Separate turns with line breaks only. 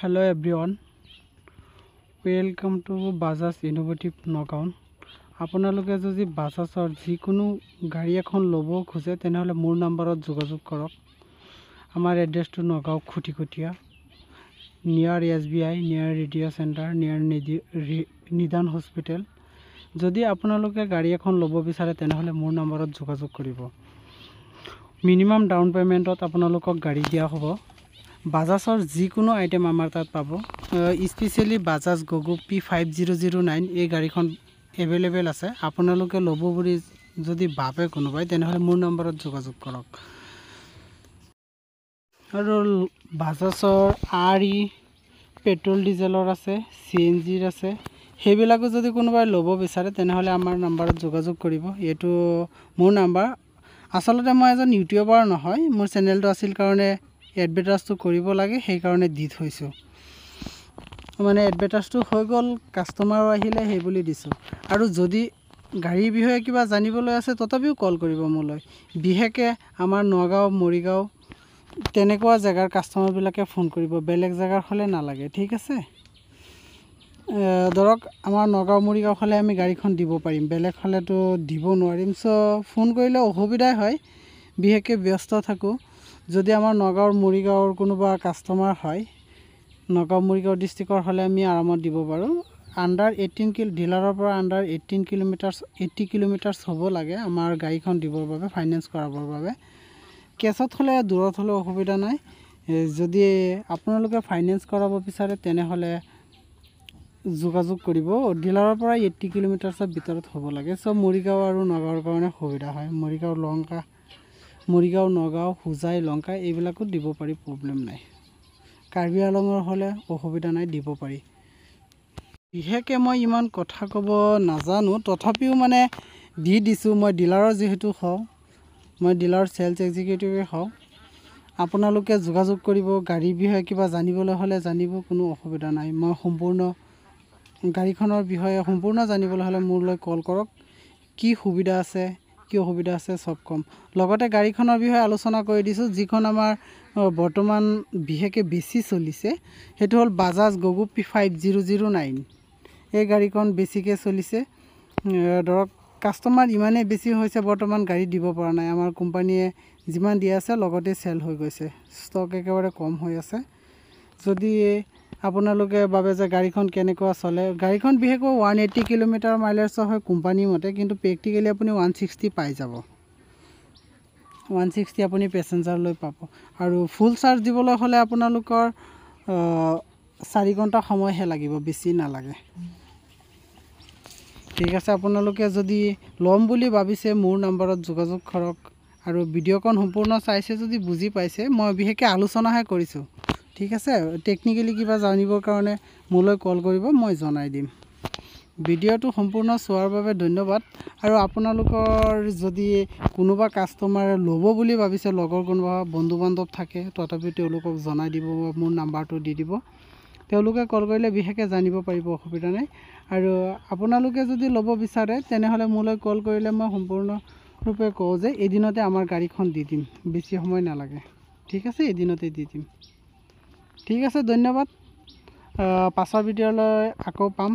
Hello everyone, welcome to Bajaj Innovative Nagaon. আপোনালোকে যদি বাজাজৰ যিকোনো গাড়ী এখন ল'ব খোজে তেনেহলে মোৰ নম্বৰত যোগাযোগ কৰক। আমাৰ এড্ৰেছটো নগাঁও খুটিকটীয়া নিয়াৰ SBI নিয়াৰ ৰেডিঅ চেণ্টাৰ নিয়াৰ নিদান হস্পিটেল। যদি আপোনালোকে গাড়ী এখন ল'ব বিচাৰে তেনেহলে মোৰ নম্বৰত যোগাযোগ কৰিব। মিনিমাম ডাউন পেমেন্টত আপোনালোকক গাড়ী দিয়া হ'ব। বাজাজৰ যিকোনো আইটেম আমাৰ তাত পাব। স্পেশালি বাজাজ গগো P5009 এই গাড়ীখন এভেইলেবল আছে। আপোনালোকে ল'ব বুলি যদি ভাবে কোনোবাই তেনেহলে মোৰ নম্বৰত যোগাযোগ কৰক। আৰু বাজাজৰ RE পেট্ৰল ডিজেলৰ আছে, CNGৰ আছে। সেইবিলাকো যদি কোনোবাই ল'ব বিচাৰে তেনেহলে আমাৰ নম্বৰত যোগাযোগ কৰিব। এইটো মোৰ নম্বৰ। আসলতে মই এজন ইউটিউবাৰ নহয়, মোৰ চেনেলটো আছিল কাৰণে এডভাৰটাইজটো কৰিব লাগে, সেই কাৰণে দি থৈছো। মানে এডভাৰটাইজটো হৈ গ'ল, কাস্টমাৰ আহিলে সেই বুলি দিছো। আৰু যদি গাড়ীৰ বিষয়ে কিবা জানিবলৈ আছে তথাপিও কল কৰিব মোলৈ। বিশেষকৈ আমাৰ নগাঁও মৰিগাঁও তেনেকুৱা জায়গাৰ কাস্টমাৰ বিলাকে ফোন কৰিব, বেলেগ জায়গাৰ হলে নালাগে। ঠিক আছে, ধৰক আমাৰ নগাঁও মৰিগাঁও হলে আমি গাড়ীখন দিব পাৰিম, বেলেগ হলেতো দিব নোৱাৰিম। সো ফোন কৰিলে অসুবিধাই হয়, বিশেষকৈ ব্যস্ত থাকো। যদি আমাৰ নগাঁও মৰিগাঁওৰ কোনোবা কাস্টমাৰ হয়, নগাঁও মৰিগাঁও ডিস্ট্ৰিক্টৰ হলে আমি আৰামত দিব পাৰো। আন্ডাৰ 18 ডিলাৰৰ পৰা আন্ডাৰ 80 কিলোমিটাৰ হ'ব লাগে আমাৰ গাড়ীখন দিবৰ বাবে, ফাইনেন্স কৰাবৰ বাবে। কেছত হলে দূৰত হলে অসুবিধা নাই। যদি আপোনালোকে ফাইনেন্স কৰাব বিচাৰে তেনেহলে যোগাযোগ কৰিব। ডিলাৰৰ পৰা 80 কিলোমিটাৰৰ ভিতৰত হ'ব লাগে। সব মৰিগাঁও আৰু নগাঁওৰ কাৰণে সুবিধা হয়। মৰিগাঁও নগাঁও হোজাই লংকা এইবিলাকো দিব পাৰি, প্ৰব্লেম নাই। কাৰ্বি আলঙৰ হলে অসুবিধা নাই, দিব পাৰি। বিশেষকৈ মই ইমান কথা ক'ব নাজানো, তথাপিও মানে দি দিছোঁ। মই ডিলাৰৰ যিহেতু হওঁ, মই ডিলাৰ চেলছ এক্সিকিউটিভে হওঁ। আপোনালোকে যোগাযোগ কৰিব। গাড়ীৰ বিষয়ে কিবা জানিবলৈ হ'লে জানিব, কোনো অসুবিধা নাই। মই সম্পূৰ্ণ গাড়ীখনৰ বিষয়ে সম্পূৰ্ণ জানিবলৈ হ'লে মোলৈ কল কৰক। কি সুবিধা আছে কি অসুবিধা আছে সব কম। লগতে গাড়ীখনৰ বিষয়ে আলোচনা কৰি দিছোঁ। যিখন আমাৰ বৰ্তমান বিশেষকৈ বেছি চলিছে সেইটো হ'ল বাজাজ গগো P5009। এই গাড়ীখন বেছিকৈ চলিছে। ধৰক কাস্টমাৰ ইমানেই বেছি হৈছে, বৰ্তমান গাড়ী দিব পৰা নাই। আমাৰ কোম্পানীয়ে যিমান দি আছে লগতে চেল হৈ গৈছে, ষ্টক একেবাৰে কম হৈ আছে। যদি আপোনালোকে ভাবে যে গাড়ীখন কেনেকুৱা চলে, গাড়ীখন বিশেষকৈ 180 কিলোমিটাৰ মাইলেজৰ হয় কোম্পানীৰ মতে, কিন্তু প্ৰেক্টিকেলি আপুনি 160 পাই যাব। 160 আপুনি পেছেঞ্জাৰ লৈ পাব। আৰু ফুল চাৰ্জ দিবলৈ হ'লে আপোনালোকৰ 4 ঘণ্টা সময়হে লাগিব, বেছি নালাগে। ঠিক আছে, আপোনালোকে যদি ল'ম বুলি ভাবিছে মোৰ নম্বৰত যোগাযোগ কৰক। আৰু ভিডিঅ'খন সম্পূৰ্ণ চাইছে যদি বুজি পাইছে, মই বিশেষকৈ আলোচনাহে কৰিছোঁ। ঠিক আছে, টেকনিকেলি কিবা জানিবৰ কাৰণে মোলৈ কল কৰিব, মই জনাই দিম। ভিডিঅ'টো সম্পূৰ্ণ চোৱাৰ বাবে ধন্যবাদ। আৰু আপোনালোকৰ যদি কোনোবা কাস্টমাৰে ল'ব বুলি ভাবিছে, লগৰ কোনোবা বন্ধু বান্ধৱ থাকে, তথাপিও তেওঁলোকক জনাই দিব, মোৰ নাম্বাৰটো দি দিব। তেওঁলোকে কল কৰিলে বিশেষকৈ জানিব পাৰিব, অসুবিধা নাই। আৰু আপোনালোকে যদি ল'ব বিচাৰে তেনেহলে মোলৈ কল কৰিলে মই সম্পূৰ্ণৰূপে কওঁ যে এদিনতে আমাৰ গাড়ীখন দি দিম, বেছি সময় নালাগে। ঠিক আছে, এদিনতে দি দিম। ঠিক আছে, ধন্যবাদ। পাছৰ ভিডিঅ'লৈ আকৌ পাম।